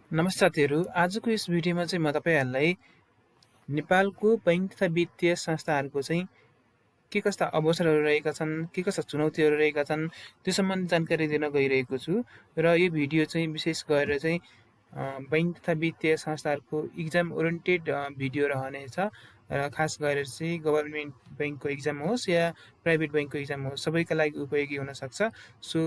नमस्कार साथीहरू, आजको यस भिडियोमा चाहिँ म तपाईँहरूलाई नेपालको बैंक तथा वित्तीय संस्थाहरूको चाहिँ के कस्ता अवसरहरू रहेका छन्, के कस्ता चुनौतीहरू रहेका छन्, त्यो सम्बन्धी जानकारी दिन गइरहेको छु। र यो भिडियो चाहिँ विशेष गरेर चाहिँ बैंक तथा वित्तीय संस्थाहरूको इक्जाम ओरिएन्टेड भिडियो रहनेछ। र खास गरेर चाहिँ गभर्मेन्ट बैंकको इक्जाम होस् या प्राइभेट बैंकको इक्जाम होस्, सबैका लागि उपयोगी हुनसक्छ। सो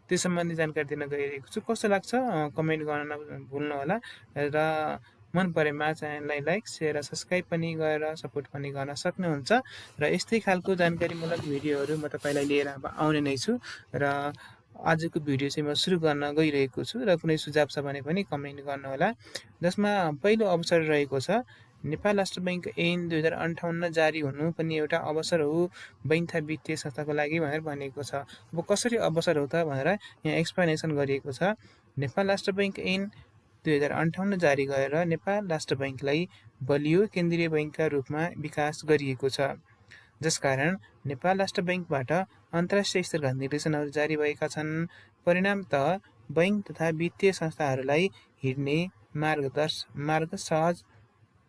त्यो सम्बन्धी जानकारी दिन गइरहेको छु। कस्तो लाग्छ कमेन्ट गर्न नभुल्नुहोला। र मन परेमा च्यानललाई लाइक, सेयर र सब्सक्राइब पनि गरेर सपोर्ट पनि गर्न सक्नुहुन्छ। र यस्तै खालको जानकारीमूलक भिडियोहरू म तपाईँलाई लिएर आउने नै छु। र आजको भिडियो चाहिँ म सुरु गर्न गइरहेको छु र कुनै सुझाव छ भने पनि कमेन्ट गर्नुहोला। जसमा पहिलो अवसर रहेको छ नेपाल राष्ट्र बैंक ऐन 2058 जारी हुनु पनि एउटा अवसर हो बैंक तथा वित्तीय संस्थाको लागि भनेर भनिएको छ। अब कसरी अवसर हो त भनेर यहाँ एक्सप्लेनेसन गरिएको छ। नेपाल राष्ट्र बैंक ऐन 2058 जारी गरेर नेपाल राष्ट्र बैंकलाई बलियो केन्द्रीय बैंकका रूपमा विकास गरिएको छ। जसकारण नेपाल राष्ट्र बैंकबाट अन्तर्राष्ट्रिय स्तरका निर्देशनहरू जारी भएका छन्। परिणामतः बैंक तथा वित्तीय संस्थाहरूलाई हिँड्ने मार्ग सहज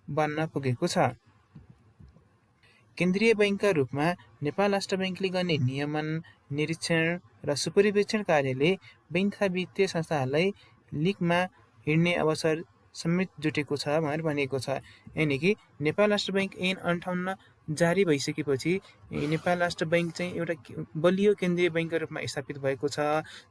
बन्न पुगेको छ। केन्द्रीय बैंकका रूपमा नेपाल राष्ट्र बैंकले गर्ने नियमन, निरीक्षण र सुपरिवेक्षण कार्यले बैंक तथा वित्तीय संस्थाहरूलाई लिगमा हिँड्ने अवसर समेत जुटेको छ भनेर भनिएको छ। यानि कि नेपाल राष्ट्र बैंक ऐन 58 जारी भइसकेपछि नेपाल राष्ट्र बैंक चाहिँ एउटा बलियो केन्द्रीय बैंकको रूपमा स्थापित भएको छ।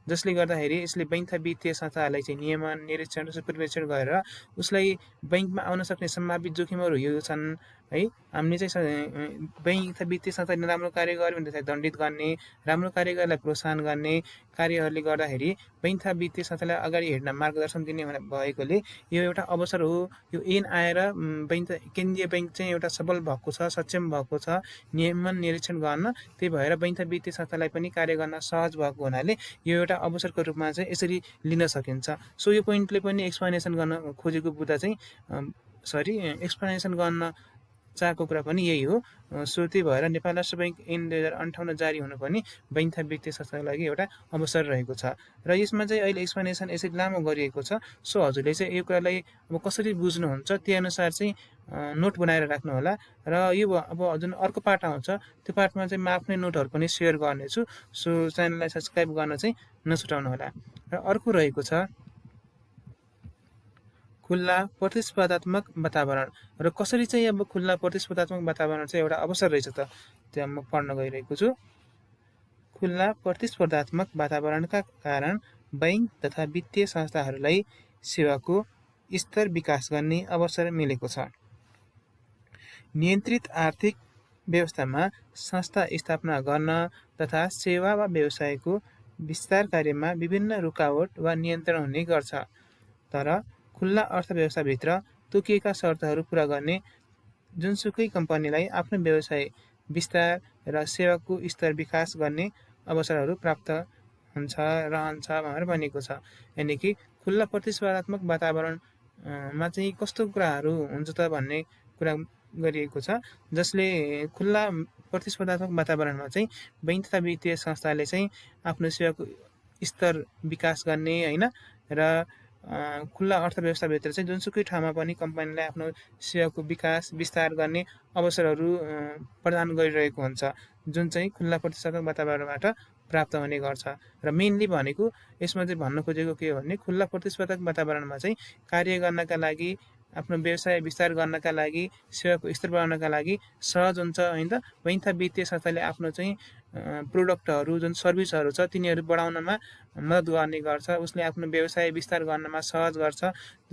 जसले गर्दाखेरि यसले बैंक तथा वित्तीय संस्थाहरूलाई चाहिँ नियमन, निरीक्षण र सुपरिवेक्षण गरेर उसलाई बैंकमा आउन सक्ने सम्भावित जोखिमहरू यो छन् है। हामीले चाहिँ बैंक तथा वित्तीय संस्थाले राम्रो कार्य गर्यो भने त्यसलाई दण्डित गर्ने, राम्रो कार्य गरेलाई प्रोत्साहन गर्ने कार्यहरूले गर्दाखेरि बैंक तथा वित्तीय संस्थालाई अगाडि हिँड्न मार्गदर्शन दिने भएकोले यो एउटा अवसर हो। यो ऐन आएर बैंक केन्द्रीय बैंक चाहिँ एउटा सबल भएको छ, सक्षम भएको छ नियमन निरीक्षण गर्न। त्यही भएर बैंक तथा वित्तीय संस्थालाई पनि कार्य गर्न सहज भएको हुनाले यो एउटा अवसरको रूपमा चाहिँ यसरी लिन सकिन्छ। सो यो पोइन्टले पनि एक्सप्लेनेसन गर्न खोजेको बुदा चाहिँ एक्सप्लेनेसन गर्न चाहेको कुरा पनि यही हो। सो त्यही भएर नेपाल राष्ट्र बैंक ऐन 2058 जारी हुनु पनि बैंक तथा वित्तीय संस्थाको लागि एउटा अवसर रहेको छ। र यसमा चाहिँ अहिले एक्सप्लेनेसन यसरी लामो गरिएको छ। सो हजुरले चाहिँ यो कुरालाई अब कसरी बुझ्नुहुन्छ त्यही अनुसार चाहिँ नोट बनाएर राख्नुहोला। र यो अब जुन अर्को पार्ट आउँछ त्यो पार्टमा चाहिँ म आफ्नै नोटहरू पनि सेयर गर्नेछु। सो च्यानललाई सब्सक्राइब गर्न चाहिँ नछुटाउनुहोला। र अर्को रहेको छ खुल्ला प्रतिस्पर्धात्मक वातावरण। र कसरी चाहिँ अब खुल्ला प्रतिस्पर्धात्मक वातावरण चाहिँ एउटा अवसर रहेछ त त्यो म पढ्न गइरहेको छु। खुल्ला प्रतिस्पर्धात्मक वातावरणका कारण बैंक तथा वित्तीय संस्थाहरूलाई सेवाको स्तर विकास गर्ने अवसर मिलेको छ। नियन्त्रित आर्थिक व्यवस्थामा संस्था स्थापना गर्न तथा सेवा वा व्यवसायको विस्तार कार्यमा विभिन्न रुकावट वा नियन्त्रण हुने गर्छ। तर खुल्ला अर्थव्यवस्थाभित्र तोकिएका शर्तहरू पुरा गर्ने जुनसुकै कम्पनीलाई आफ्नो व्यवसाय विस्तार र सेवाको स्तर विकास गर्ने अवसरहरू प्राप्त रहन्छ भनेर भनिएको छ। यानि कि खुल्ला प्रतिस्पर्धात्मक वातावरणमा चाहिँ कस्तो कुराहरू हुन्छ त भन्ने कुरा गरिएको छ। जसले खुल्ला प्रतिस्पर्धात्मक वातावरणमा चाहिँ बैंक तथा वित्तीय संस्थाले चाहिँ आफ्नो सेवाको स्तर विकास गर्ने होइन र खुल्ला अर्थव्यवस्थाभित्र चाहिँ जुनसुकै ठाउँमा पनि कम्पनीलाई आफ्नो सेवाको विकास विस्तार गर्ने अवसरहरू प्रदान गरिरहेको हुन्छ, जुन चाहिँ खुल्ला प्रतिस्पर्धात्मक वातावरणबाट प्राप्त हुने गर्छ। र मेनली भनेको यसमा चाहिँ भन्न खोजेको के हो भने खुल्ला प्रतिस्पर्धात्मक वातावरणमा चाहिँ कार्य गर्नका लागि, आफ्नो व्यवसाय विस्तार गर्नका लागि, सेवाको स्तर बढाउनका लागि सहज हुन्छ होइन त। बैंक तथा वित्तीय संस्थाले आफ्नो चाहिँ प्रोडक्टहरू जुन सर्भिसहरू छ तिनीहरू बढाउनमा मद्दत गर्ने गर्छ, उसले आफ्नो व्यवसाय विस्तार गर्नमा सहज गर्छ।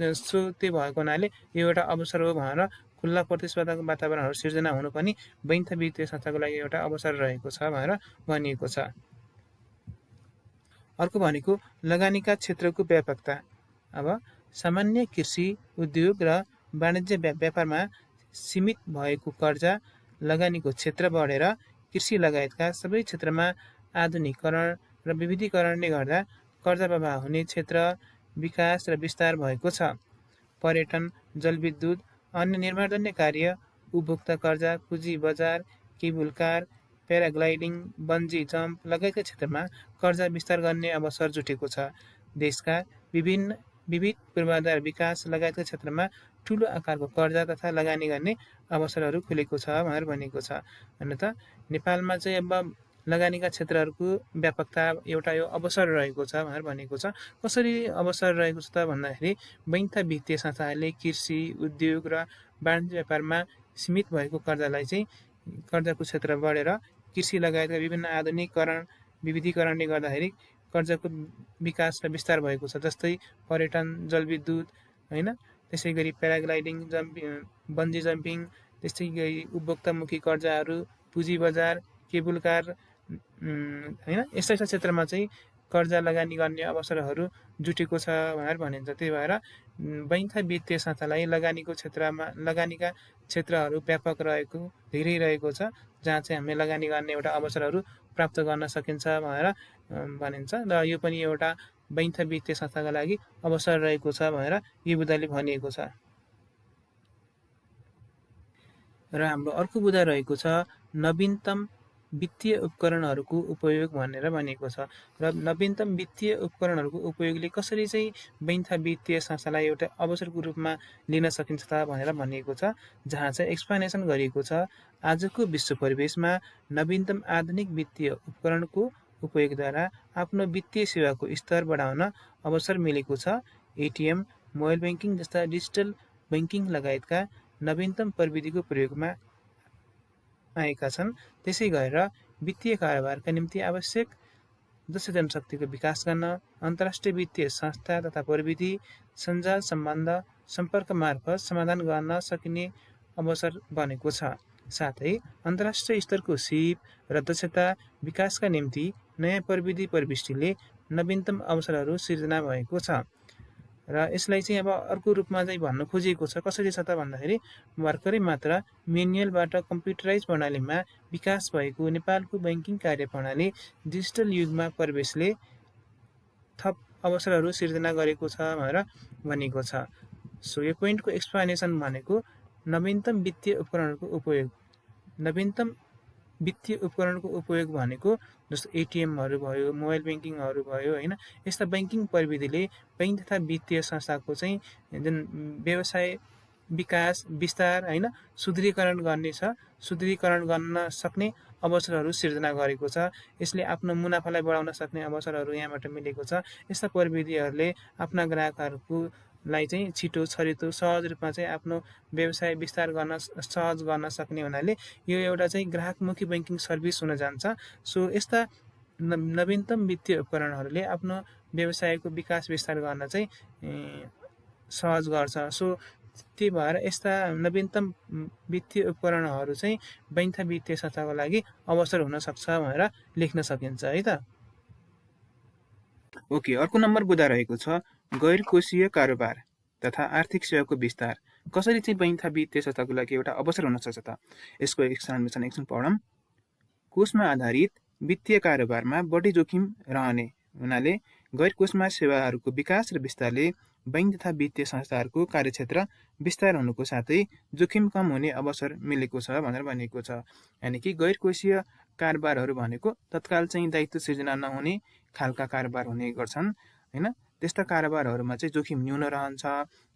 सो त्यही भएको हुनाले यो एउटा अवसर हो भनेर खुल्ला प्रतिस्पर्धात्मक वातावरणहरू सिर्जना हुनु पनि बैंक तथा वित्तीय संस्थाको लागि एउटा अवसर रहेको छ भनेर भनिएको छ। अर्को भनेको लगानीका क्षेत्रको व्यापकता। अब सामान्य कृषि, उद्योग र वाणिज्य व्यापारमा सीमित भएको कर्जा लगानीको क्षेत्र बढेर कृषि लगायतका सबै क्षेत्रमा आधुनिकीकरण र विविधीकरणले गर्दा कर्जा प्रवाह हुने क्षेत्र विकास र विस्तार भएको छ। पर्यटन, जलविद्युत, अन्य निर्माणजन्य कार्य, उपभोक्ता कर्जा, पुँजी बजार, cable car, paragliding, bungee jump लगायतका क्षेत्रमा कर्जा विस्तार गर्ने अवसर जुटेको छ। देशका विभिन्न विविध पूर्वाधार विकास लगायतका क्षेत्रमा ठूलो आकारको कर्जा तथा लगानी गर्ने अवसरहरू खुलेको छ भनेर भनिएको छ। हुन त नेपालमा चाहिँ अब लगानीका क्षेत्रहरूको व्यापकता एउटा यो अवसर रहेको छ भनेर भनेको छ। कसरी अवसर रहेको छ त भन्दाखेरि बैंक तथा वित्तीय संस्थाहरूले कृषि, उद्योग र वाणिज्य व्यापारमा सीमित भएको कर्जालाई चाहिँ कर्जाको क्षेत्र बढेर कृषि लगायतका विभिन्न आधुनिकीकरण, विविधीकरणले गर्दाखेरि कर्जाको विकास र विस्तार भएको छ। जस्तै पर्यटन, जलविद्युत, होइन, त्यसै गरी प्याराग्लाइडिङ, बन्जी जम्पिङ, त्यस्तै गरी उपभोक्तामुखी कर्जाहरू, पुँजी बजार, केबुल कार, होइन, यस्ता यस्ता क्षेत्रमा चाहिँ कर्जा लगानी गर्ने अवसरहरू जुटेको छ भनेर भनिन्छ। त्यही भएर बैंक तथा वित्तीय संस्थालाई लगानीका क्षेत्रहरू व्यापक रहेको, धेरै रहेको छ, जहाँ चाहिँ हामीले लगानी गर्ने एउटा अवसरहरू प्राप्त गर्न सकिन्छ भनेर भनिन्छ। र यो पनि एउटा बैंक तथा वित्तीय संस्थाका लागि अवसर रहेको छ भनेर यो बुदाले भनिएको छ। र हाम्रो अर्को बुदा रहेको छ नवीनतम वित्तीय उपकरणहरूको उपयोग भनेर भनिएको छ। र नवीनतम वित्तीय उपकरणहरूको उपयोगले कसरी चाहिँ बैंक तथा वित्तीय संस्थालाई एउटा अवसरको रूपमा लिन सकिन्छ त भनेर भनिएको छ, जहाँ चाहिँ एक्सप्लेनेसन गरिएको छ। आजको विश्व परिवेशमा नवीनतम आधुनिक वित्तीय उपकरणको उपयोगद्वारा आफ्नो वित्तीय सेवाको स्तर बढाउन अवसर मिलेको छ। एटिएम, मोबाइल ब्याङ्किङ जस्ता डिजिटल ब्याङ्किङ लगायतका नवीनतम प्रविधिको प्रयोगमा आएका छन्। त्यसै गरेर वित्तीय कारोबारका निम्ति आवश्यक दक्ष जनशक्तिको विकास गर्न अन्तर्राष्ट्रिय वित्तीय संस्था तथा प्रविधि, सञ्जाल सम्बन्ध, सम्पर्क मार्फत समाधान गर्न सकिने अवसर बनेको छ। साथै अन्तर्राष्ट्रिय स्तरको सिप र दक्षता विकासका निम्ति नयाँ प्रविधि प्रविष्टिले नवीनतम अवसरहरू सिर्जना भएको छ। र यसलाई चाहिँ अब अर्को रूपमा चाहिँ भन्न खोजिएको छ। कसरी छ त भन्दाखेरि भर्खरै मात्र मेनुअलबाट कम्प्युटराइज प्रणालीमा विकास भएको नेपालको ब्याङ्किङ कार्यप्रणाली डिजिटल युगमा प्रवेशले थप अवसरहरू सिर्जना गरेको छ भनेर भनिएको छ। सो यो पोइन्टको एक्सप्लेनेसन भनेको नवीनतम वित्तीय उपकरणको उपयोग। नवीनतम वित्तीय उपकरणको उपयोग भनेको जस्तो एटिएमहरू भयो, मोबाइल ब्याङ्किङहरू भयो, होइन, यस्ता ब्याङ्किङ प्रविधिले बैंक तथा वित्तीय संस्थाको चाहिँ जुन व्यवसाय विकास, विस्तार, होइन, सुदृढीकरण गर्ने छ, सुदृढीकरण गर्न सक्ने अवसरहरू सिर्जना गरेको छ। यसले आफ्नो मुनाफालाई बढाउन सक्ने अवसरहरू यहाँबाट मिलेको छ। यस्ता प्रविधिहरूले आफ्ना ग्राहकहरूलाई चाहिँ छिटो, छरितो, सहज रूपमा चाहिँ आफ्नो व्यवसाय विस्तार गर्न सहज गर्न सक्ने हुनाले यो एउटा चाहिँ ग्राहकमुखी ब्याङ्किङ सर्भिस हुन जान्छ। सो यस्ता नवीनतम वित्तीय उपकरणहरूले आफ्नो व्यवसायको विकास विस्तार गर्न चाहिँ सहज गर्छ। सो त्यही भएर यस्ता नवीनतम वित्तीय उपकरणहरू चाहिँ बैंक तथा वित्तीय संस्थाको लागि अवसर हुन सक्छ भनेर लेख्न सकिन्छ है त। ओके, अर्को नम्बर बुदा रहेको छ गैर कोषीय कारोबार तथा आर्थिक सेवाको विस्तार। कसरी चाहिँ बैंक तथा वित्तीय संस्थाको लागि एउटा अवसर हुन सक्छ त? यसको एक्सप्लेनेसन एकछिन पढौँ। कोषमा आधारित वित्तीय कारोबारमा बढी जोखिम रहने हुनाले गैर कोषमा सेवाहरूको विकास र विस्तारले बैंक तथा वित्तीय संस्थाहरूको कार्यक्षेत्र विस्तार हुनुको साथै जोखिम कम हुने अवसर मिलेको छ भनेर भनिएको छ। यानि कि गैर कोषीय कारोबारहरू भनेको तत्काल चाहिँ दायित्व सिर्जना नहुने खालका कारोबार हुने गर्छन्, होइन। त्यस्ता कारोबारहरूमा चाहिँ जोखिम न्यून रहन्छ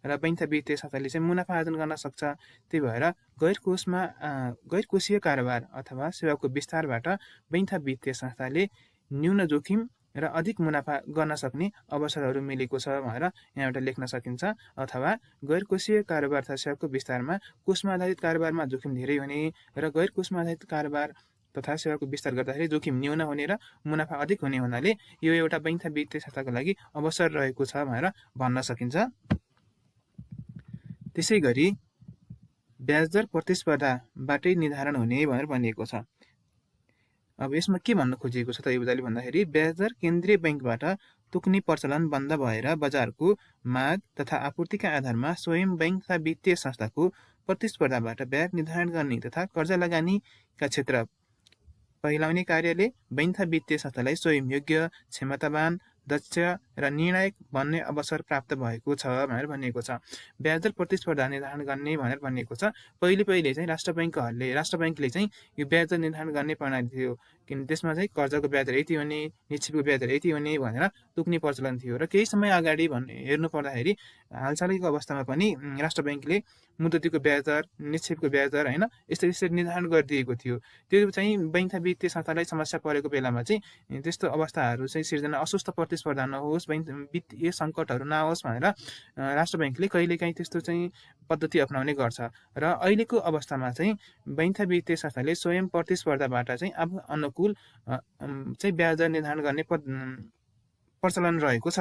र बैंक तथा वित्तीय संस्थाले चाहिँ मुनाफा आर्जन गर्न सक्छ। त्यही भएर गैर कोषीय कारोबार अथवा सेवाको विस्तारबाट बैंक तथा वित्तीय संस्थाले न्यून जोखिम र अधिक मुनाफा गर्न सक्ने अवसरहरू मिलेको छ भनेर यहाँबाट लेख्न सकिन्छ। अथवा गैर कोषीय कारोबार तथा सेवाको विस्तारमा कोषमा आधारित कारोबारमा जोखिम धेरै हुने र गैर कोषमा आधारित कारोबार तथा सेवाको विस्तार गर्दाखेरि जोखिम न्यून हुने र मुनाफा अधिक हुने हुनाले यो एउटा बैंक तथा वित्तीय संस्थाको लागि अवसर रहेको छ भनेर भन्न सकिन्छ। त्यसै गरी ब्याजदर प्रतिस्पर्धाबाटै निर्धारण हुने भनेर भनिएको छ। अब यसमा के भन्न खोजिएको छ त यो बुदाले भन्दाखेरि ब्याजदर केन्द्रीय बैंकबाट तोक्ने प्रचलन बन्द भएर बजारको माग तथा आपूर्तिका आधारमा स्वयं बैंक तथा वित्तीय संस्थाको प्रतिस्पर्धाबाट ब्याज निर्धारण गर्ने तथा कर्जा लगानीका क्षेत्र फैलाउने कार्यले बैंक तथा वित्तीय संस्थालाई स्वयं योग्य, क्षमतावान, दक्ष र निर्णायक बन्ने अवसर प्राप्त भएको छ भनेर भनिएको छ। ब्याजदर प्रतिस्पर्धा निर्धारण गर्ने भनेर भनिएको छ। पहिले चाहिँ राष्ट्र ब्याङ्कले चाहिँ यो ब्याजदर निर्धारण गर्ने प्रणाली थियो। किन त्यसमा चाहिँ कर्जाको ब्याजदर यति हुने, निक्षेपको ब्याजदर यति हुने भनेर तोक्ने प्रचलन थियो। र केही समय अगाडि हेर्नु पर्दाखेरि हालसालैको अवस्थामा पनि राष्ट्र ब्याङ्कले मुद्दतीको ब्याजदर, निक्षेपको ब्याजदर होइन यसरी निर्धारण गरिदिएको थियो। त्यो चाहिँ बैंक तथा वित्तीय संस्थालाई समस्या परेको बेलामा चाहिँ त्यस्तो अवस्थाहरू चाहिँ सिर्जना, अस्वस्थ प्रतिस्पर्धा नहोस्, वित्तीय सङ्कटहरू नहोस् भनेर राष्ट्र ब्याङ्कले कहिलेकाहीँ त्यस्तो चाहिँ पद्धति अप्नाउने गर्छ। र अहिलेको अवस्थामा चाहिँ बैंक तथा वित्तीय संस्थाले स्वयं प्रतिस्पर्धाबाट चाहिँ आफ्नो अनुकूल चाहिँ ब्याजदर निर्धारण गर्ने प्रचलन रहेको छ।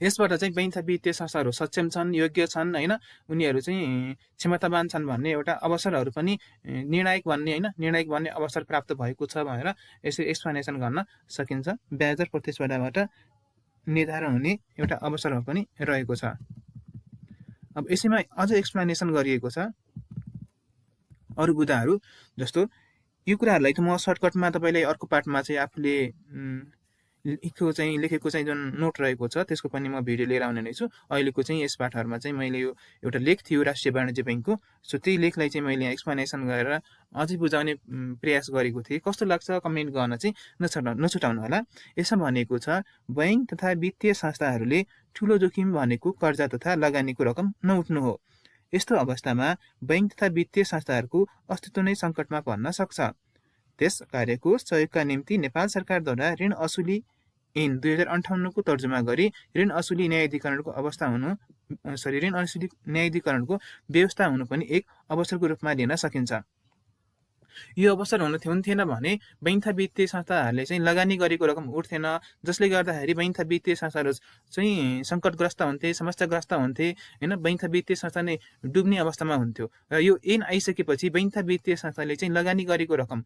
यसबाट चाहिँ बैंक तथा वित्तीय संस्थाहरू सक्षम छन्, योग्य छन् होइन, उनीहरू चाहिँ क्षमतावान छन् भन्ने एउटा अवसरहरू पनि निर्णायक बन्ने अवसर प्राप्त भएको छ भनेर यसरी एक्सप्लेनेसन गर्न सकिन्छ। ब्याजदर प्रतिस्पर्धाबाट निर्धारण हुने एउटा अवसरहरू पनि रहेको छ। अब यसैमा अझ एक्सप्लेनेसन गरिएको छ अरू बुदाहरू जस्तो यो कुराहरूलाई त म सर्टकटमा तपाईँलाई अर्को पार्टमा चाहिँ आफूले लेखेको चाहिँ जुन नोट रहेको छ त्यसको पनि म भिडियो लिएर आउने नै छु। अहिलेको चाहिँ यस पाठहरूमा चाहिँ मैले यो एउटा लेख थियो राष्ट्रिय वाणिज्य ब्याङ्कको, सो त्यही लेखलाई चाहिँ मैले एक्सप्लेनेसन गरेर अझै बुझाउने प्रयास गरेको थिएँ। कस्तो लाग्छ कमेन्ट गर्न चाहिँ नछुटाउनु होला। यसमा भनेको छ बैंक तथा वित्तीय संस्थाहरूले ठुलो जोखिम भनेको कर्जा तथा लगानीको रकम नउठ्नु हो। यस्तो अवस्थामा बैंक तथा वित्तीय संस्थाहरूको अस्तित्व नै सङ्कटमा पर्न सक्छ। त्यस कार्यको सहयोगका निम्ति नेपाल सरकारद्वारा ऋण असुली ऐन 2058 को तर्जुमा गरी ऋण असुली न्यायाधिकरणको व्यवस्था हुनु पनि एक अवसरको रूपमा लिन सकिन्छ। यो अवसर हुन्थेन भने बैंक तथा वित्तीय संस्थाहरूले चाहिँ लगानी गरेको रकम उठ्थेन, जसले गर्दाखेरि बैंक तथा वित्तीय संस्थाहरू चाहिँ सङ्कटग्रस्त हुन्थे, समस्याग्रस्त हुन्थे होइन, बैंक तथा वित्तीय संस्था नै डुब्ने अवस्थामा हुन्थ्यो। र यो ऐन आइसकेपछि बैंक तथा वित्तीय संस्थाले चाहिँ लगानी गरेको रकम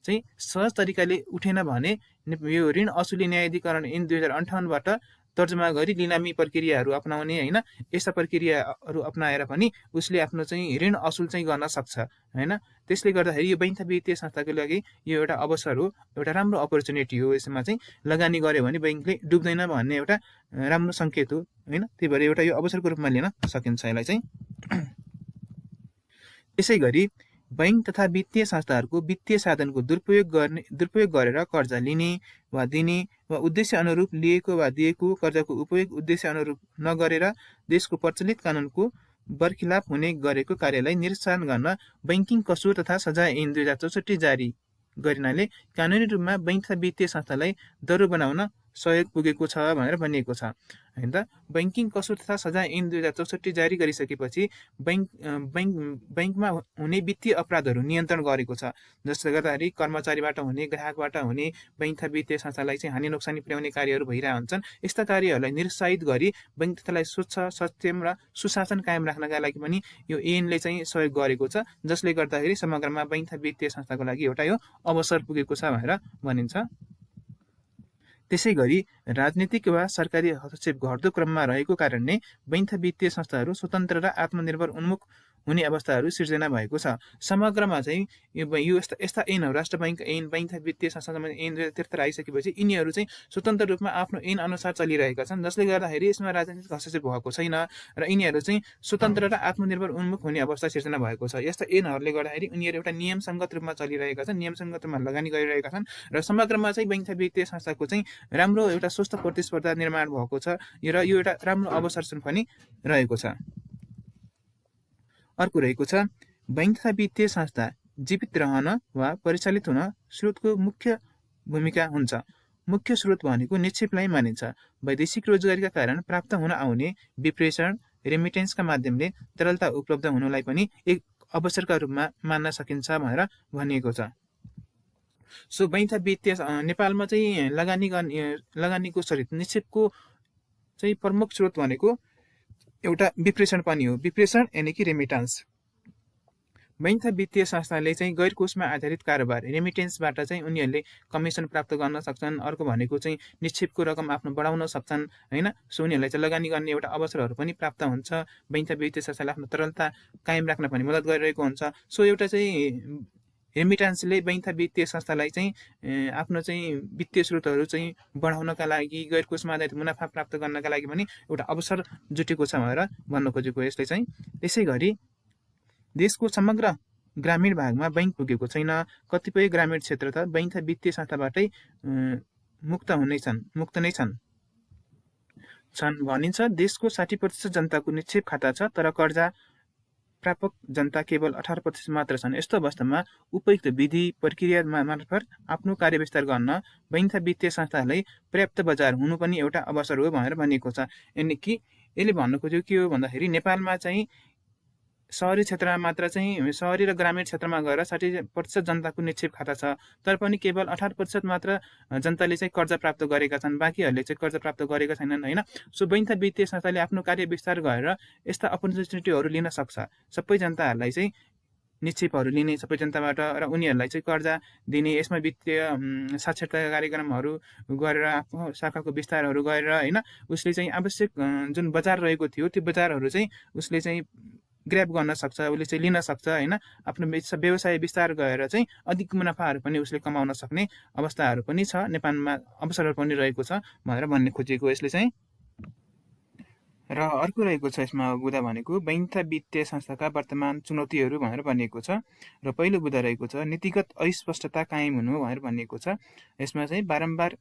चाहिँ सहज तरिकाले उठेन भने यो ऋण असुली न्यायाधिकरण ऐन 2058बाट तर्जुमा गरी लिलामी प्रक्रियाहरू अपनाउने होइन, यस्ता प्रक्रियाहरू अपनाएर पनि उसले आफ्नो चाहिँ ऋण असुल चाहिँ गर्न सक्छ होइन। त्यसले गर्दाखेरि यो बैंक तथा वित्तीय संस्थाको लागि यो एउटा अवसर हो, एउटा राम्रो अपर्च्युनिटी हो। यसमा चाहिँ लगानी गर्यो भने बैंकले डुब्दैन भन्ने एउटा राम्रो सङ्केत हो होइन। त्यही भएर एउटा यो अवसरको रूपमा लिन सकिन्छ यसलाई चाहिँ। यसै गरी बैंक तथा वित्तीय संस्थाहरूको वित्तीय साधनको दुरुपयोग गरेर कर्जा लिने वा दिने वा उद्देश्य अनुरूप लिएको वा दिएको कर्जाको उपयोग उद्देश्य अनुरूप नगरेर देशको प्रचलित कानुनको बर्खिलाफ हुने गरेको कार्यलाई निरसन गर्न बैंकिङ कसुर तथा सजाय ऐन 2064 जारी गरिनाले कानुनी रूपमा बैंक तथा वित्तीय संस्थालाई दरो बनाउन सहयोग पुगेको छ भनेर भनिएको छ होइन। त बैंकिङ कसुर तथा सजाय ऐन 2064 जारी गरिसकेपछि बैंकमा हुने वित्तीय अपराधहरू नियन्त्रण गरेको छ, जसले गर्दाखेरि कर्मचारीबाट हुने, ग्राहकबाट हुने बैंक तथा वित्तीय संस्थालाई चाहिँ हानि नोक्सानी पुर्याउने कार्यहरू भइरहेका हुन्छन्। यस्ता कार्यहरूलाई निरुत्साहित गरी बैंक तथालाई स्वच्छ, सक्षम र सुशासन कायम राख्नका लागि पनि यो ऐनले चाहिँ सहयोग गरेको छ, जसले गर्दाखेरि समग्रमा बैंक तथा वित्तीय संस्थाको लागि एउटा यो अवसर पुगेको छ भनेर भनिन्छ। त्यसै गरी राजनीतिक वा सरकारी हस्तक्षेप घट्दो क्रममा रहेको कारण नै बैंक तथा वित्तीय संस्थाहरू स्वतन्त्र र आत्मनिर्भर उन्मुख हुने अवस्थाहरू सिर्जना भएको छ। समग्रमा चाहिँ यो यस्ता ऐनहरू राष्ट्र बैंक ऐन, बैंक तथा वित्तीय संस्था ऐन 2073 आइसकेपछि यिनीहरू चाहिँ स्वतन्त्र रूपमा आफ्नो ऐन अनुसार चलिरहेका छन्, जसले गर्दाखेरि यसमा राजनीतिक हस्तक्षेप भएको छैन र यिनीहरू चाहिँ स्वतन्त्र र आत्मनिर्भर उन्मुख हुने अवस्था सिर्जना भएको छ। यस्ता ऐनहरूले गर्दाखेरि उनीहरू एउटा नियमसङ्गत रूपमा चलिरहेका छन्, नियमसङ्गत रूपमा लगानी गरिरहेका छन् र समग्रमा चाहिँ बैंक तथा वित्तीय संस्थाको चाहिँ राम्रो एउटा स्वस्थ प्रतिस्पर्धा निर्माण भएको छ र यो एउटा राम्रो अवसर पनि रहेको छ। अर्को रहेको छ बैंक तथा वित्तीय संस्था जीवित रहन वा परिचालित हुन स्रोतको मुख्य भूमिका हुन्छ। मुख्य स्रोत भनेको निक्षेपलाई मानिन्छ। वैदेशिक रोजगारीका कारण प्राप्त हुन आउने विप्रेषण, रेमिटेन्सका माध्यमले तरलता उपलब्ध हुनुलाई पनि एक अवसरका रूपमा मान्न सकिन्छ भनेर भनिएको छ। सो बैंक तथा वित्तीय नेपालमा चाहिँ लगानीको निक्षेपको चाहिँ प्रमुख स्रोत भनेको एउटा विप्रेषण पनि हो। विप्रेषण यानि कि रेमिटेन्स। बैंक तथा वित्तीय संस्थाले चाहिँ गैर कोषमा आधारित कारोबार रेमिटेन्सबाट चाहिँ उनीहरूले कमिसन प्राप्त गर्न सक्छन्। अर्को भनेको चाहिँ निक्षेपको रकम आफ्नो बढाउन सक्छन् होइन। सो उनीहरूलाई चाहिँ लगानी गर्ने एउटा अवसरहरू पनि प्राप्त हुन्छ। बैंक तथा वित्तीय संस्थाले आफ्नो तरलता कायम राख्न पनि मद्दत गरिरहेको हुन्छ। सो एउटा चाहिँ रेमिटान्सले बैङ्था वित्तीय संस्थालाई चाहिँ आफ्नो चाहिँ वित्तीय स्रोतहरू चाहिँ बढाउनका लागि गैर कोषमा आधारित मुनाफा प्राप्त गर्नका लागि पनि एउटा अवसर जुटेको छ भनेर भन्न खोजेको यसले चाहिँ। त्यसै गरी देशको समग्र ग्रामीण भागमा बैङ्क पुगेको छैन। कतिपय ग्रामीण क्षेत्र त बैङ्था वित्तीय संस्थाबाटै मुक्त नै छन् भनिन्छ। देशको 60% जनताको निक्षेप खाता छ, तर कर्जा प्रापक जनता केवल 18% मात्र छन्। यस्तो अवस्थामा उपयुक्त विधि प्रक्रिया मार्फत आफ्नो कार्यविस्तार गर्न बैङ्था वित्तीय संस्थालाई पर्याप्त बजार हुनु पनि एउटा अवसर हो भनेर भनिएको छ। यानि कि यसले भन्नु खोजेको के हो भन्दाखेरि नेपालमा चाहिँ सहरी क्षेत्रमा मात्र चाहिँ सहरी र ग्रामीण क्षेत्रमा गएर 60% जनताको निक्षेप खाता छ, तर पनि केवल 18% मात्र जनताले चाहिँ कर्जा प्राप्त गरेका छन्, बाँकीहरूले चाहिँ कर्जा प्राप्त गरेका छैनन् होइन। सो बैङ्था वित्तीय संस्थाले आफ्नो कार्य विस्तार गरेर यस्ता अपर्च्युनिटीहरू लिन सक्छ। सबै जनताहरूलाई चाहिँ निक्षेपहरू लिने सबै जनताबाट र उनीहरूलाई चाहिँ कर्जा दिने, यसमा वित्तीय साक्षरता कार्यक्रमहरू गरेर आफ्नो शाखाको विस्तारहरू गरेर होइन उसले चाहिँ आवश्यक जुन बजार रहेको थियो त्यो बजारहरू चाहिँ उसले चाहिँ ग्र्याब गर्न सक्छ, उसले चाहिँ लिन सक्छ होइन। आफ्नो व्यवसाय विस्तार गरेर चाहिँ अधिक मुनाफाहरू पनि उसले कमाउन सक्ने अवस्थाहरू पनि छ, नेपालमा अवसरहरू पनि रहेको छ भनेर भन्ने खोजेको यसले चाहिँ। र अर्को रहेको छ यसमा बुँदा भनेको बैङ्था वित्तीय संस्थाका वर्तमान चुनौतीहरू भनेर भनिएको छ। र पहिलो बुँदा रहेको छ नीतिगत अस्पष्टता कायम हुनु भनेर भनिएको छ। यसमा चाहिँ बारम्बार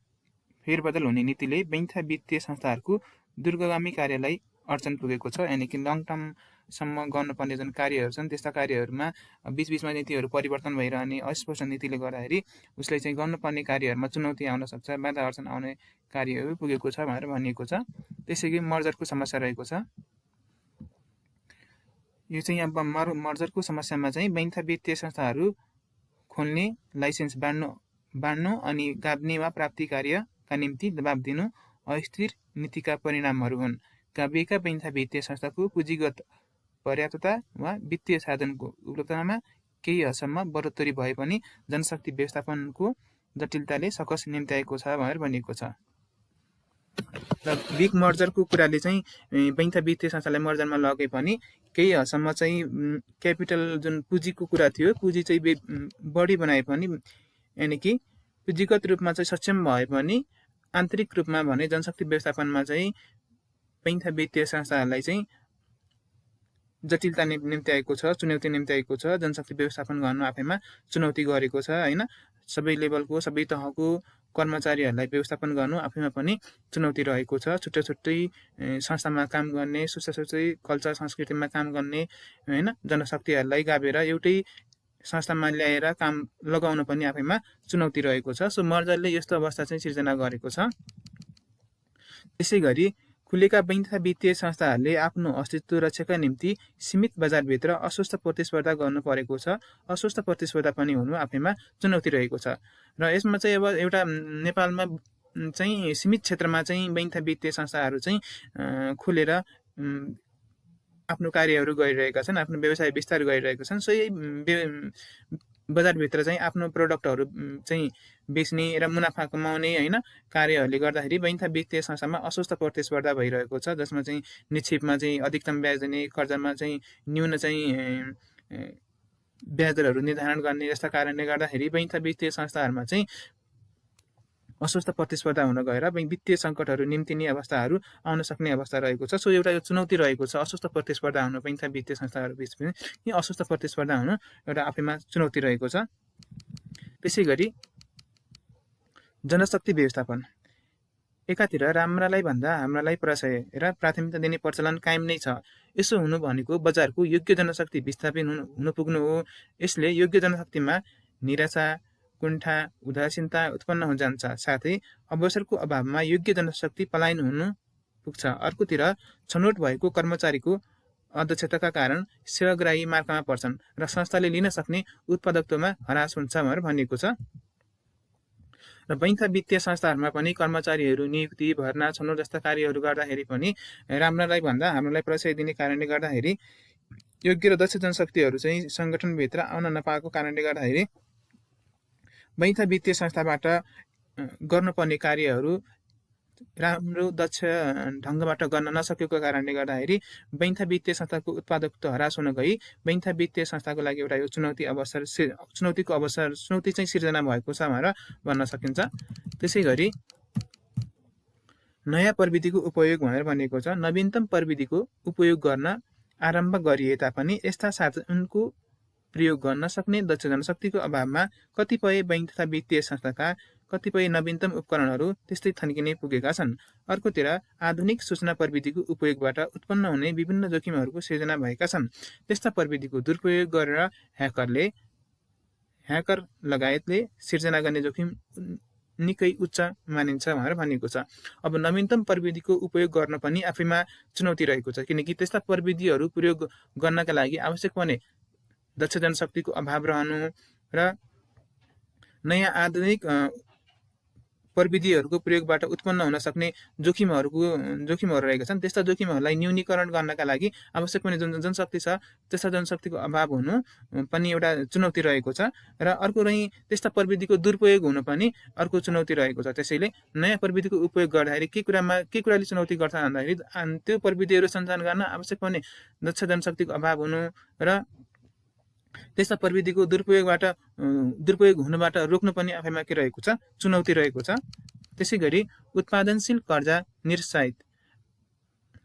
फेरबदल हुने नीतिले बैङ्था वित्तीय संस्थाहरूको दूरगामी कार्यलाई अडचन पुगेको छ। यानि कि लङ टर्मसम्म गर्नुपर्ने जुन कार्यहरू छन् त्यस्ता कार्यहरूमा बिचबिचमा नीतिहरू परिवर्तन भइरहने अस्पष्ट नीतिले गर्दाखेरि उसले चाहिँ गर्नुपर्ने कार्यहरूमा चुनौती आउन सक्छ, बाधा अडचन आउने कार्यहरू पुगेको छ भनेर भनिएको छ। त्यसैगरी मर्जरको समस्या रहेको छ। यो चाहिँ अब मर्जरको समस्यामा चाहिँ बैङ्था वित्तीय संस्थाहरू खोल्ने, लाइसेन्स बाँड्नु अनि गाभ्ने वा प्राप्ति कार्यका निम्ति दबाब दिनु अस्थिर नीतिका परिणामहरू हुन्। गाभिएका बैङ्था वित्तीय संस्थाको पुँजीगत पर्याप्तता वा वित्तीय साधनको उपलब्धतामा केही हदसम्म बढोत्तरी भए पनि जनशक्ति व्यवस्थापनको जटिलताले सकस निम्त्याएको छ भनेर भनिएको छ। र बिग मर्जरको कुराले चाहिँ बैङ्था वित्तीय संस्थालाई मर्जरमा लगे पनि केही हदसम्म चाहिँ क्यापिटल जुन पुँजीको कुरा थियो, पुँजी चाहिँ बढी बनाए पनि यानि कि पुँजीगत रूपमा चाहिँ सक्षम भए पनि आन्तरिक रूपमा भने जनशक्ति व्यवस्थापनमा चाहिँ बैङ्था वित्तीय संस्थाहरूलाई चाहिँ जटिलता निम्त्याएको छ, चुनौती निम्त्याएको छ। जनशक्ति व्यवस्थापन गर्नु आफैमा चुनौती गरेको छ होइन। सबै लेभलको सबै तहको कर्मचारीहरूलाई व्यवस्थापन गर्नु आफैमा पनि चुनौती रहेको छ। छुट्टै छुट्टै संस्थामा काम गर्ने, छुट्टै कल्चर संस्कृतिमा काम गर्ने होइन जनशक्तिहरूलाई गाभेर एउटै संस्थामा ल्याएर काम लगाउन पनि आफैमा चुनौती रहेको छ। सो मर्जरले यस्तो अवस्था चाहिँ सिर्जना गरेको छ। त्यसै गरी खुलेका बैङ्था वित्तीय संस्थाहरूले आफ्नो अस्तित्व रक्षाका निम्ति सीमित बजारभित्र अस्वस्थ प्रतिस्पर्धा गर्नु परेको छ। अस्वस्थ प्रतिस्पर्धा पनि हुनु आफैमा चुनौती रहेको छ। र यसमा चाहिँ अब एउटा नेपालमा चाहिँ सीमित क्षेत्रमा चाहिँ बैङ्था वित्तीय संस्थाहरू चाहिँ खुलेर आफ्नो कार्यहरू गरिरहेका छन्, आफ्नो व्यवसाय विस्तार गरिरहेका छन्। सो यही बजारभित्र चाहिँ आफ्नो प्रोडक्टहरू चाहिँ बेच्ने र मुनाफा कमाउने होइन कार्यहरूले गर्दाखेरि बैङ्था वित्तीय संस्थामा अस्वस्थ प्रतिस्पर्धा भइरहेको छ, जसमा चाहिँ निक्षेपमा चाहिँ अधिकतम ब्याज दिने, कर्जामा चाहिँ न्यून चाहिँ ब्याज दरहरू निर्धारण गर्ने जस्ता कारणले गर्दाखेरि बैङ्था वित्तीय संस्थाहरूमा चाहिँ अस्वस्थ प्रतिस्पर्धा हुन गएर वित्तीय सङ्कटहरू निम्तिने अवस्थाहरू आउन सक्ने अवस्था रहेको छ। सो एउटा यो चुनौती रहेको छ अस्वस्थ प्रतिस्पर्धा हुनु बैङ्था वित्तीय संस्थाहरू बिच पनि यी अस्वस्थ प्रतिस्पर्धा हुनु एउटा आफैमा चुनौती रहेको छ। त्यसै गरी जनशक्ति व्यवस्थापन एकातिर राम्रालाई भन्दा हाम्रालाई प्रशय र प्राथमिकता दिने प्रचलन कायम नै छ। यसो हुनु भनेको बजारको योग्य जनशक्ति विस्थापित हुन पुग्नु हो। यसले योग्य जनशक्तिमा निराशा, कुण्ठा, उदासीनता उत्पन्न हुन जान्छ, साथै अवसरको अभावमा योग्य जनशक्ति पलायन हुनु पुग्छ। अर्कोतिर छनौट भएको कर्मचारीको अदक्षताका कारण सेवाग्राही मार्कामा पर्छन् र संस्थाले लिन सक्ने उत्पादकत्वमा ह्रास हुन्छ भनेर भनिएको छ। र बैङ्था वित्तीय संस्थाहरूमा पनि कर्मचारीहरू नियुक्ति, भर्ना, छनौट जस्ता कार्यहरू गर्दाखेरि पनि राम्रालाई भन्दा हाम्रोलाई प्रशय दिने कारणले गर्दाखेरि योग्य र दक्ष जनशक्तिहरू चाहिँ सङ्गठनभित्र आउन नपाएको कारणले गर्दाखेरि बैङ्था वित्तीय संस्थाबाट गर्नुपर्ने कार्यहरू राम्रो दक्ष ढङ्गबाट गर्न नसकेको कारणले गर्दाखेरि बैङ्था वित्तीय संस्थाको उत्पादकत्व ह्रास हुन गई बैङ्था वित्तीय संस्थाको लागि एउटा यो चुनौती चाहिँ सिर्जना भएको छ भनेर भन्न सकिन्छ। त्यसै गरी नयाँ प्रविधिको उपयोग भनेर भनिएको छ। नवीनतम प्रविधिको उपयोग गर्न आरम्भ गरिए तापनि यस्ता साधनको प्रयोग गर्न सक्ने दक्ष जनशक्तिको अभावमा कतिपय बैङ्क तथा वित्तीय संस्थाका कतिपय नवीनतम उपकरणहरू त्यस्तै थन्किने पुगेका छन्। अर्कोतिर आधुनिक सूचना प्रविधिको उपयोगबाट उत्पन्न हुने विभिन्न जोखिमहरूको सिर्जना भएका छन्। त्यस्ता प्रविधिको दुरुपयोग गरेर ह्याकर लगायतले सिर्जना गर्ने जोखिम निकै उच्च मानिन्छ भनेर भनिएको छ। अब नवीनतम प्रविधिको उपयोग गर्न पनि आफैमा चुनौती रहेको छ, किनकि त्यस्ता प्रविधिहरू प्रयोग गर्नका लागि आवश्यक पर्ने दक्ष जनशक्तिको अभाव रहनु र नयाँ आधुनिक प्रविधिहरूको प्रयोगबाट उत्पन्न हुन सक्ने जोखिमहरू रहेका छन्। त्यस्ता जोखिमहरूलाई न्यूनीकरण गर्नका लागि आवश्यक पर्ने जुन जनशक्ति छ त्यस्ता जनशक्तिको अभाव हुनु पनि एउटा चुनौती रहेको छ र अर्को चाहिँ त्यस्ता प्रविधिको दुरुपयोग हुनु पनि अर्को चुनौती रहेको छ। त्यसैले नयाँ प्रविधिको उपयोग गर्दाखेरि के कुराले चुनौती गर्छ भन्दाखेरि त्यो प्रविधिहरू सञ्चालन गर्न आवश्यक पर्ने दक्ष जनशक्तिको अभाव हुनु र त्यस्ता प्रविधिको दुरुपयोग हुनबाट रोक्नु पनि आफैमा के रहेको छ, चुनौती रहेको छ। त्यसै गरी उत्पादनशील कर्जा निरुत्साहित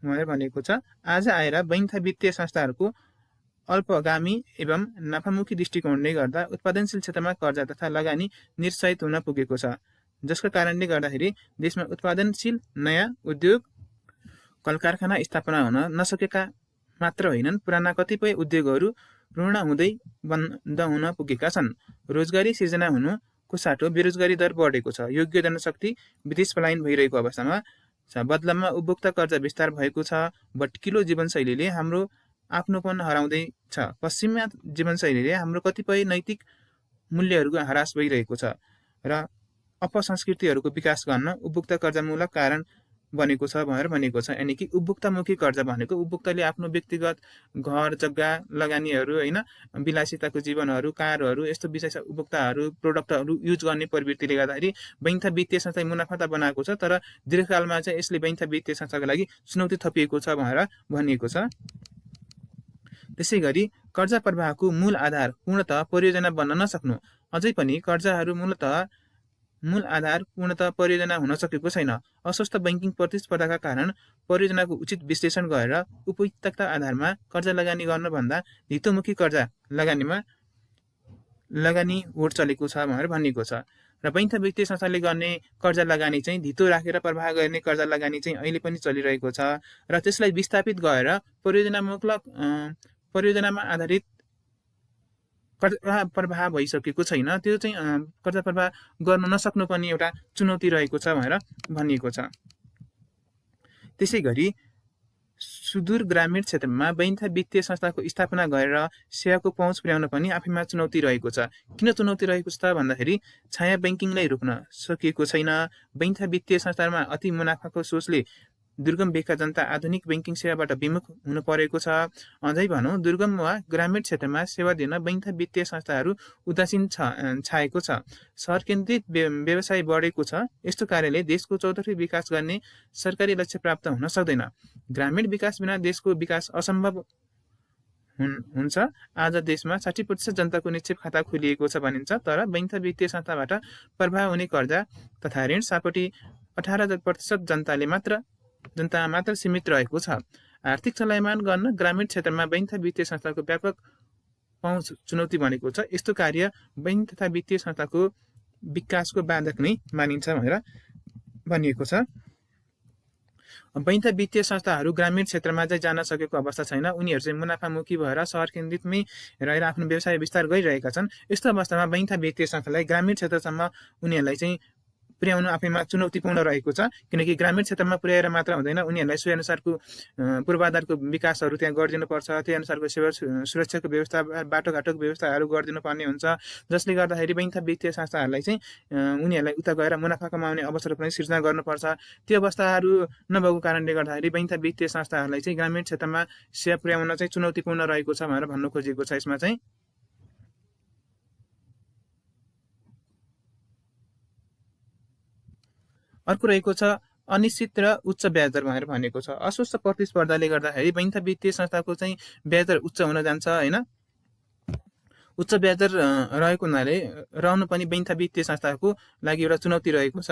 भनेर भनेको छ। आज आएर बैङ्क तथा वित्तीय संस्थाहरूको अल्पगामी एवं नाफामुखी दृष्टिकोणले गर्दा उत्पादनशील क्षेत्रमा कर्जा तथा लगानी निरुत्साहित हुन पुगेको छ, जसका कारणले गर्दाखेरि देशमा उत्पादनशील नयाँ उद्योग कल कारखाना स्थापना हुन नसकेका मात्र होइनन्, पुराना कतिपय उद्योगहरू ऋण हुँदै बन्द हुन पुगेका छन्। रोजगारी सिर्जना हुनुको साटो बेरोजगारी दर बढेको छ। योग्य जनशक्ति विदेश पलायन भइरहेको अवस्थामा बदलामा उपभोक्ता कर्जा विस्तार भएको छ। भट्किलो जीवनशैलीले हाम्रो आफ्नोपन हराउँदैछ। पश्चिमा जीवनशैलीले हाम्रो कतिपय नैतिक मूल्यहरूको ह्रास भइरहेको छ र अपसंस्कृतिहरूको विकास गर्न उपभोक्ता कर्जामूलक कारण बनेको छ भनेर भनेको छ। यानि कि उपभोक्तामुखी कर्जा भनेको उपभोक्ताले आफ्नो व्यक्तिगत घर जग्गा लगानीहरू होइन, विलासिताको जीवनहरू, कारहरू, यस्तो विशेष उपभोक्ताहरू प्रोडक्टहरू युज गर्ने प्रवृत्तिले गर्दाखेरि बैङ्क तथा वित्तीय संस्था मुनाफा त बनाएको छ, तर दीर्घकालमा चाहिँ यसले बैङ्क तथा वित्तीय संस्थाको लागि चुनौती थपिएको छ भनेर भनिएको छ। त्यसै गरी कर्जा प्रवाहको मूल आधार पूर्णतः परियोजना बन्न नसक्नु। अझै पनि कर्जाहरू मूल आधार पूर्णतः परियोजना हुन सकेको छैन। अस्वस्थ बैंकिङ प्रतिस्पर्धाका कारण परियोजनाको उचित विश्लेषण गरेर उपयुक्तता आधारमा कर्जा लगानी गर्नुभन्दा धितोमुखी कर्जा लगानी होड चलेको छ भनेर भनिएको छ। र बैङ्क वित्तीय संस्थाले गर्ने कर्जा लगानी चाहिँ धितो राखेर प्रवाह गर्ने कर्जा लगानी चाहिँ अहिले पनि चलिरहेको छ र त्यसलाई विस्थापित गरेर परियोजनामा आधारित कर्जा प्रवाह भइसकेको छैन। त्यो चाहिँ कर्जा प्रवाह गर्न नसक्नु पनि एउटा चुनौती रहेको छ भनेर भनिएको छ। त्यसै गरी सुदूर ग्रामीण क्षेत्रमा बैङ्क वित्तीय संस्थाको स्थापना गरेर सेवाको पहुँच पुर्याउन पनि आफैमा चुनौती रहेको छ। किन चुनौती रहेको छ भन्दाखेरि छाया बैंकिङलाई रोक्न सकिएको छैन। बैङ्क वित्तीय संस्थामा अति मुनाफाको सोचले दुर्गम भेगका जनता आधुनिक बैंकिङ सेवाबाट विमुख हुनु परेको छ। अझै भनौँ दुर्गम वा ग्रामीण क्षेत्रमा सेवा दिन बैङ्क वित्तीय संस्थाहरू उदासीन छाएको छ। शहर केन्द्रित व्यवसाय बढेको छ। यस्तो कार्यले देशको चौतर्फी विकास गर्ने सरकारी लक्ष्य प्राप्त हुन सक्दैन। ग्रामीण विकास बिना देशको विकास असम्भव हुन्छ। आज देशमा 60% जनताको निक्षेप खाता खोलिएको छ भनिन्छ, तर बैङ्क वित्तीय संस्थाबाट प्रवाह हुने कर्जा तथा ऋण सापटी 18% जनतामा मात्र सीमित रहेको छ। आर्थिक चलायमान गर्न ग्रामीण क्षेत्रमा बैङ्क वित्तीय संस्थाको व्यापक पहुँच चुनौती बनेको छ। यस्तो कार्य बैङ्क तथा वित्तीय संस्थाको विकासको बाधक नै मानिन्छ भनेर भनिएको छ। बैङ्क वित्तीय संस्थाहरू ग्रामीण क्षेत्रमा चाहिँ जान सकेको अवस्था छैन। उनीहरू चाहिँ मुनाफामुखी भएर सहर केन्द्रितमै रहेर आफ्नो व्यवसाय विस्तार गरिरहेका छन्। यस्तो अवस्थामा बैङ्क वित्तीय संस्थालाई ग्रामीण क्षेत्रसम्म उनीहरूलाई चाहिँ पुर्याउनु आफैमा चुनौतीपूर्ण रहेको छ। किनकि ग्रामीण क्षेत्रमा पुर्याएर मात्र हुँदैन, उनीहरूलाई सोही अनुसारको पूर्वाधारको विकासहरू त्यहाँ गरिदिनुपर्छ। त्यही अनुसारको सेवा सुरक्षाको व्यवस्था, बाटोघाटोको व्यवस्थाहरू गरिदिनु पर्ने हुन्छ, जसले गर्दाखेरि बैङ्क वित्तीय संस्थाहरूलाई चाहिँ उनीहरूलाई उता गएर मुनाफा कमाउने अवसर पनि सिर्जना गर्नुपर्छ। त्यो अवस्थाहरू नभएको कारणले गर्दाखेरि बैङ्क वित्तीय संस्थाहरूलाई चाहिँ ग्रामीण क्षेत्रमा सेवा पुर्याउन चाहिँ चुनौतीपूर्ण रहेको छ भनेर भन्नु खोजिएको छ। यसमा चाहिँ अर्को रहेको छ अनिश्चित र उच्च ब्याज दर भनेर भनेको छ। अस्वस्थ प्रतिस्पर्धाले गर्दाखेरि बैंक तथा वित्तीय संस्थाको चाहिँ ब्याज दर उच्च हुन जान्छ हैन। उच्च ब्याज दर रहेको हुनाले रहनु पनि बैंक तथा वित्तीय संस्थाको लागि एउटा चुनौती रहेको छ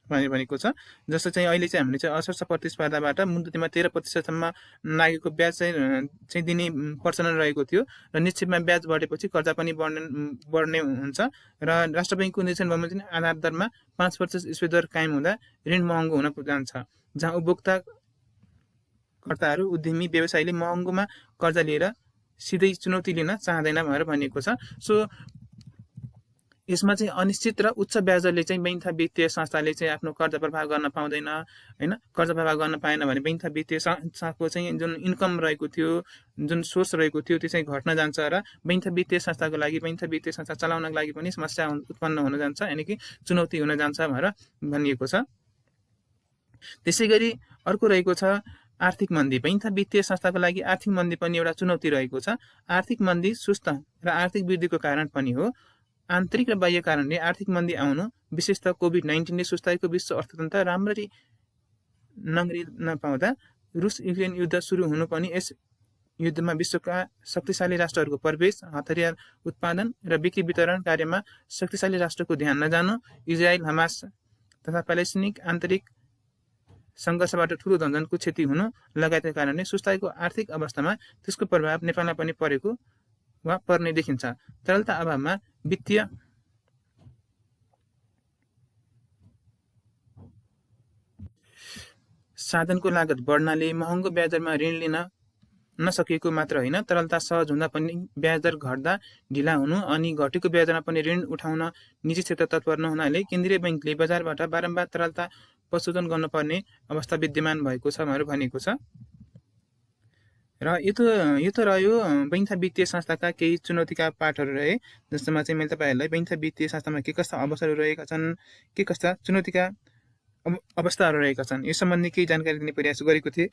भनेको छ। जस्तो चाहिँ अहिले चाहिँ हामीले चाहिँ अस्वस्थ प्रतिस्पर्धाबाट मुद्दतीमा 13% लागेको ब्याज चाहिँ दिने प्रचलन रहेको थियो र निक्षेपमा ब्याज बढेपछि कर्जा पनि बढ्ने हुन्छ र राष्ट्र बैंकको निर्देशन बमोजिम आधार दरमा 5% स्फीति दर कायम हुँदा ऋण महँगो हुन जान्छ, जहाँ उपभोक्ताकर्ताहरू उद्यमी व्यवसायीले महँगोमा कर्जा लिएर सिधै चुनौती लिन चाहँदैन भनेर भनिएको छ। सो यसमा चाहिँ अनिश्चित र उच्च ब्याज दरले चाहिँ बैंक तथा वित्तीय संस्थाले चाहिँ आफ्नो कर्जा प्रवाह गर्न पाउँदैन हैन। कर्जा प्रवाह गर्न पाएन भने बैंक तथा वित्तीय संस्थाको चाहिँ जुन इन्कम रहेको थियो, जुन सोर्स रहेको थियो त्यो चाहिँ घट्न जान्छ र बैंक तथा वित्तीय संस्थाको लागि, बैंक तथा वित्तीय संस्था चलाउनको लागि पनि समस्या उत्पन्न हुन जान्छ, यानि कि चुनौती हुन जान्छ भनेर भनिएको छ। त्यसैगरी अर्को रहेको छ आर्थिक मन्दी। बैंक तथा वित्तीय संस्थाको लागि आर्थिक मन्दी पनि एउटा चुनौती रहेको छ। आर्थिक मन्दी सुस्त र आर्थिक वृद्धिको कारण पनि हो। आन्तरिक र बाह्य कारणले आर्थिक मन्दी आउनु, विशेषतः कोभिड-19ले सुस्ताएको विश्व अर्थतन्त्र राम्ररी नगरिन पाउँदा रुस युक्रेन युद्ध सुरु हुनु पनि यस युद्धमा विश्वका शक्तिशाली राष्ट्रहरूको प्रवेश, हतियार उत्पादन र बिक्री वितरण कार्यमा शक्तिशाली राष्ट्रको ध्यान नजानु, इजरायल हमास तथा प्यालेस्टिनिक आन्तरिक सङ्घर्षबाट ठूलो धनजनको क्षति हुनु लगायतका कारणले सुस्ताएको आर्थिक अवस्थामा त्यसको प्रभाव नेपालमा पनि परेको वा पर्ने देखिन्छ। तरलता अभावमा वित्तीय साधनको लागत बढ्नाले महँगो ब्याज दरमा ऋण लिन नसकेको मात्र होइन, तरलता सहज हुँदा पनि ब्याज दर घट्दा ढिला हुनु अनि घटेको ब्याज दरमा पनि ऋण उठाउन निजी क्षेत्र तत्पर नहुनाले केन्द्रीय बैंकले बजारबाट बारम्बार तरलता प्रशोधन गर्नुपर्ने अवस्था विद्यमान भएको छ भनेर भनेको छ। र यो त रह्यो बैंक तथा वित्तीय संस्थाका केही चुनौतीका पाठहरू रहे, जसमा चाहिँ मैले तपाईँहरूलाई बैंक तथा वित्तीय संस्थामा के कस्ता अवसरहरू रहेका छन्, के कस्ता चुनौतीका अवस्थाहरू रहेका छन्, यो सम्बन्धी केही जानकारी दिने प्रयास गरेको थिएँ।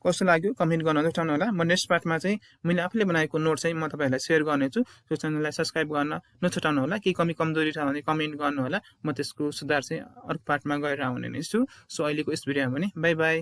कस्तो लाग्यो कमेन्ट गर्न नछुटाउनु होला। म नेक्स्ट पार्टमा चाहिँ मैले आफूले बनाएको नोट चाहिँ म तपाईँहरूलाई सेयर गर्नेछु। सो च्यानललाई सब्सक्राइब गर्न नछुटाउनु होला। केही कमी कमजोरी छ भने कमेन्ट गर्नु होला, म त्यसको सुधार चाहिँ अर्को पार्टमा गएर आउने नै छु। सो अहिलेको यस भिडियोमा भने बाई बाई।